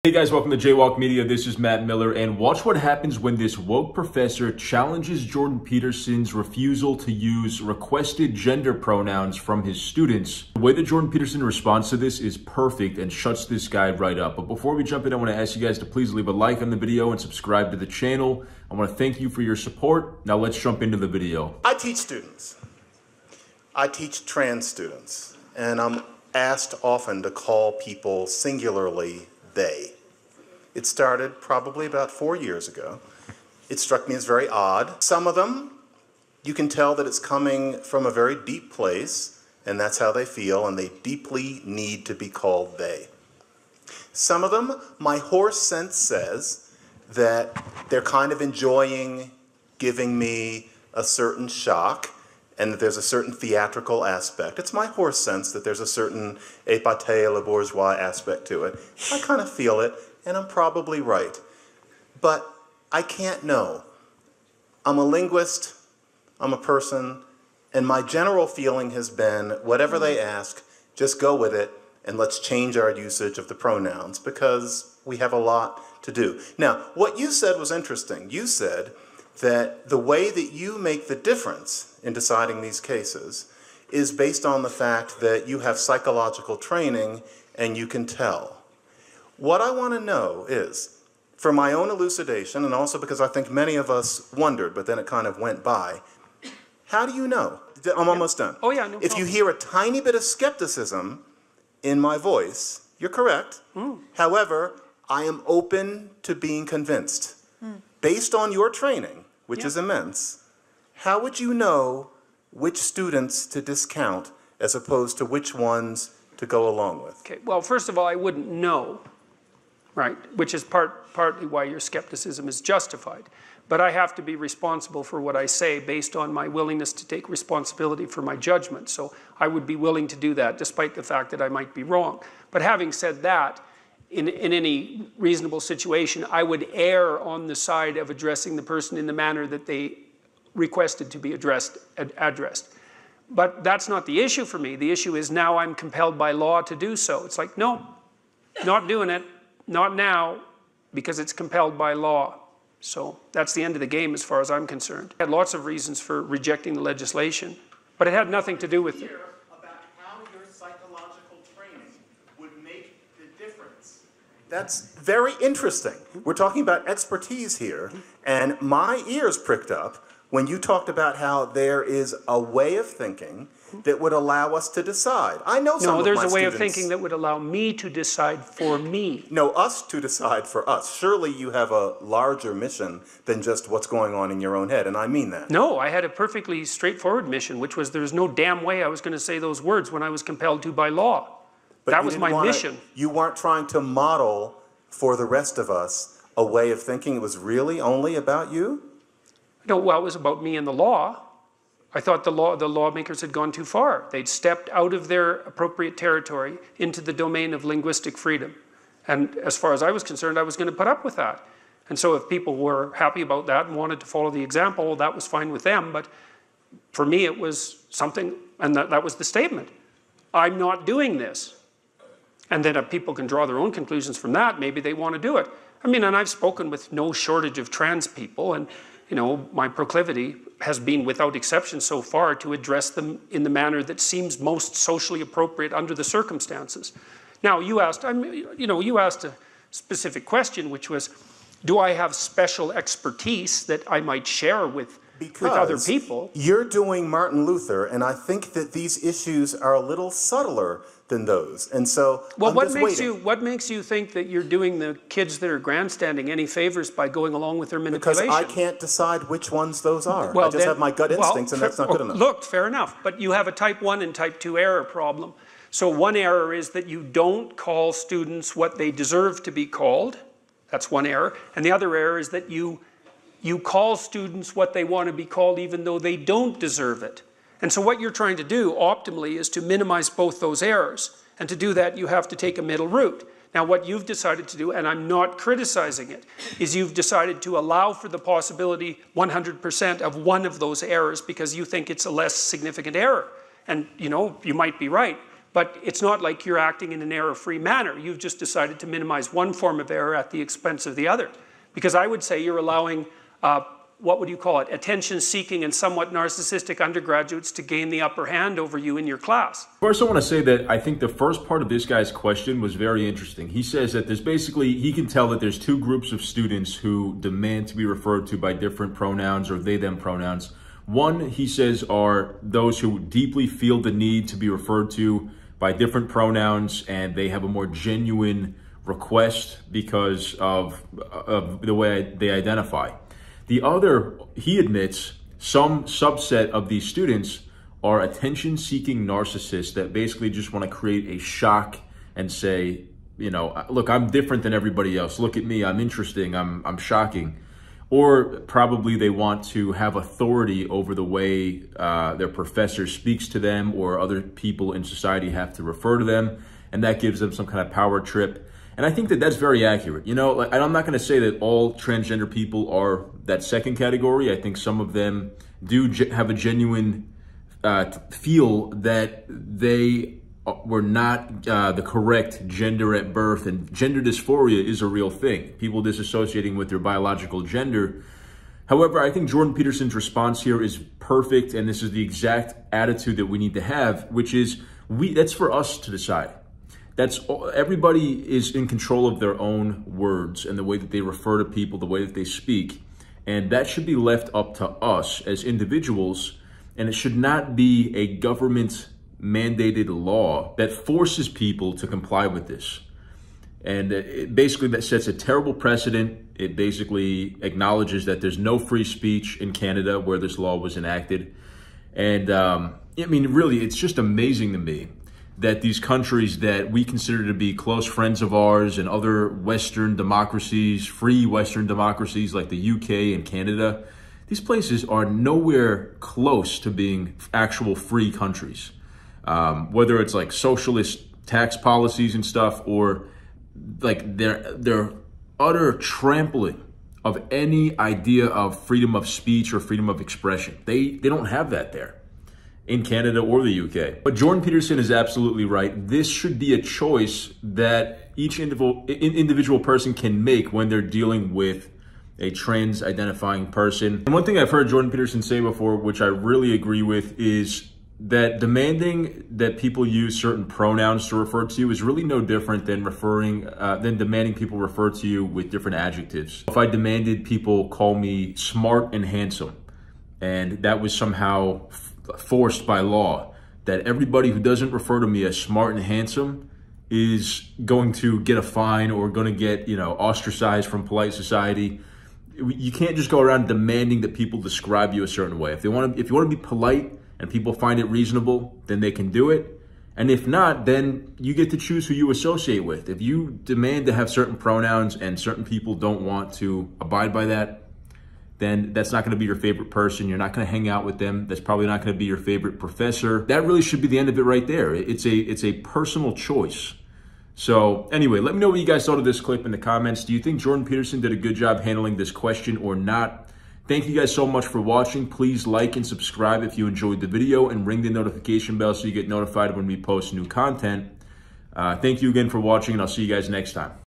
Hey guys, welcome to JayWalk Media. This is Matt Miller, and watch what happens when this woke professor challenges Jordan Peterson's refusal to use requested gender pronouns from his students. The way that Jordan Peterson responds to this is perfect and shuts this guy right up. But before we jump in, I want to ask you guys to please leave a like on the video and subscribe to the channel. I want to thank you for your support. Now let's jump into the video. I teach students. I teach trans students, and I'm asked often to call people singularly they. It started probably about 4 years ago. It struck me as very odd. Some of them, you can tell that it's coming from a very deep place, and that's how they feel, and they deeply need to be called they. Some of them, my horse sense says that they're kind of enjoying giving me a certain shock, and that there's a certain theatrical aspect. It's my horse sense that there's a certain épate le bourgeois aspect to it. I kind of feel it, and I'm probably right. But I can't know. I'm a linguist, I'm a person, and my general feeling has been, whatever they ask, just go with it, and let's change our usage of the pronouns, because we have a lot to do. Now, what you said was interesting. You said that the way that you make the difference in deciding these cases is based on the fact that you have psychological training and you can tell. What I want to know is, for my own elucidation, and also because I think many of us wondered, but then it kind of went by, how do you know? I'm almost done. Oh yeah, no problem. If you hear a tiny bit of skepticism in my voice, you're correct. However, I am open to being convinced. Based on your training, which is immense, how would you know which students to discount as opposed to which ones to go along with? Okay, well, first of all, I wouldn't know, right, which is partly why your skepticism is justified. But I have to be responsible for what I say based on my willingness to take responsibility for my judgment. So I would be willing to do that despite the fact that I might be wrong. But having said that, in any reasonable situation, I would err on the side of addressing the person in the manner that they requested to be addressed. But that's not the issue for me. The issue is now I'm compelled by law to do so. It's like, no, not doing it, not now, because it's compelled by law. So that's the end of the game as far as I'm concerned. I had lots of reasons for rejecting the legislation, but it had nothing to do with it. About how your psychological training would make the difference. That's very interesting. We're talking about expertise here, and my ears pricked up when you talked about how there is a way of thinking that would allow us to decide. I know some of my students... No, there's a way of thinking that would allow me to decide for me. No, us to decide for us. Surely you have a larger mission than just what's going on in your own head, and I mean that. No, I had a perfectly straightforward mission, which was there's no damn way I was going to say those words when I was compelled to by law. But that was my mission. You weren't trying to model for the rest of us a way of thinking. It was really only about you? No, well, it was about me and the law. I thought the lawmakers had gone too far. They'd stepped out of their appropriate territory into the domain of linguistic freedom. And as far as I was concerned, I was going to put up with that. And so if people were happy about that and wanted to follow the example, well, that was fine with them. But for me, it was something, and that was the statement. I'm not doing this. And then people can draw their own conclusions from that. Maybe they want to do it. I mean, and I've spoken with no shortage of trans people, and you know, my proclivity has been without exception so far to address them in the manner that seems most socially appropriate under the circumstances. Now, you asked a specific question, which was, do I have special expertise that I might share with other people? You're doing Martin Luther, and I think that these issues are a little subtler than those. And so, well, what makes you think that you're doing the kids that are grandstanding any favors by going along with their manipulation? Because I can't decide which ones those are. Well, I just have my gut instincts, and that's not good enough. Look, fair enough. But you have a type 1 and type 2 error problem. So one error is that you don't call students what they deserve to be called. That's one error. And the other error is that you call students what they want to be called even though they don't deserve it. And so what you're trying to do optimally is to minimize both those errors. And to do that, you have to take a middle route. Now, what you've decided to do, and I'm not criticizing it, is you've decided to allow for the possibility 100% of one of those errors because you think it's a less significant error. And, you know, you might be right. But it's not like you're acting in an error-free manner. You've just decided to minimize one form of error at the expense of the other. Because I would say you're allowing, what would you call it, attention-seeking and somewhat narcissistic undergraduates to gain the upper hand over you in your class. First, I want to say that I think the first part of this guy's question was very interesting. He says that there's basically, he can tell that there's two groups of students who demand to be referred to by different pronouns or they, them pronouns. One, he says, are those who deeply feel the need to be referred to by different pronouns and they have a more genuine request because of the way they identify. The other, he admits, some subset of these students are attention-seeking narcissists that basically just want to create a shock and say, you know, look, I'm different than everybody else. Look at me, I'm interesting, I'm shocking. Or probably they want to have authority over the way their professor speaks to them or other people in society have to refer to them, and that gives them some kind of power trip. And I think that that's very accurate. You know, like, I'm not going to say that all transgender people are that second category. I think some of them do have a genuine feel that they were not the correct gender at birth, and gender dysphoria is a real thing. People disassociating with their biological gender. However, I think Jordan Peterson's response here is perfect, and this is the exact attitude that we need to have, which is that's for us to decide. Everybody is in control of their own words and the way that they refer to people, the way that they speak. And that should be left up to us as individuals. And it should not be a government mandated law that forces people to comply with this. And basically that sets a terrible precedent. It basically acknowledges that there's no free speech in Canada where this law was enacted. And I mean, really, it's just amazing to me that these countries that we consider to be close friends of ours and other Western democracies, free Western democracies like the UK and Canada, these places are nowhere close to being actual free countries. Whether it's like socialist tax policies and stuff, or like their utter trampling of any idea of freedom of speech or freedom of expression. They don't have that there in Canada or the UK. But Jordan Peterson is absolutely right. This should be a choice that each individual person can make when they're dealing with a trans identifying person. And one thing I've heard Jordan Peterson say before, which I really agree with, is that demanding that people use certain pronouns to refer to you is really no different than demanding people refer to you with different adjectives. If I demanded people call me smart and handsome, and that was somehow forced by law, that everybody who doesn't refer to me as smart and handsome is going to get a fine or going to get, you know, ostracized from polite society. You can't just go around demanding that people describe you a certain way. If you want to be polite and people find it reasonable, then they can do it. And if not, then you get to choose who you associate with. If you demand to have certain pronouns and certain people don't want to abide by that, then that's not going to be your favorite person. You're not going to hang out with them. That's probably not going to be your favorite professor. That really should be the end of it right there. It's a personal choice. So anyway, let me know what you guys thought of this clip in the comments. Do you think Jordan Peterson did a good job handling this question or not? Thank you guys so much for watching. Please like and subscribe if you enjoyed the video, and ring the notification bell so you get notified when we post new content. Thank you again for watching, and I'll see you guys next time.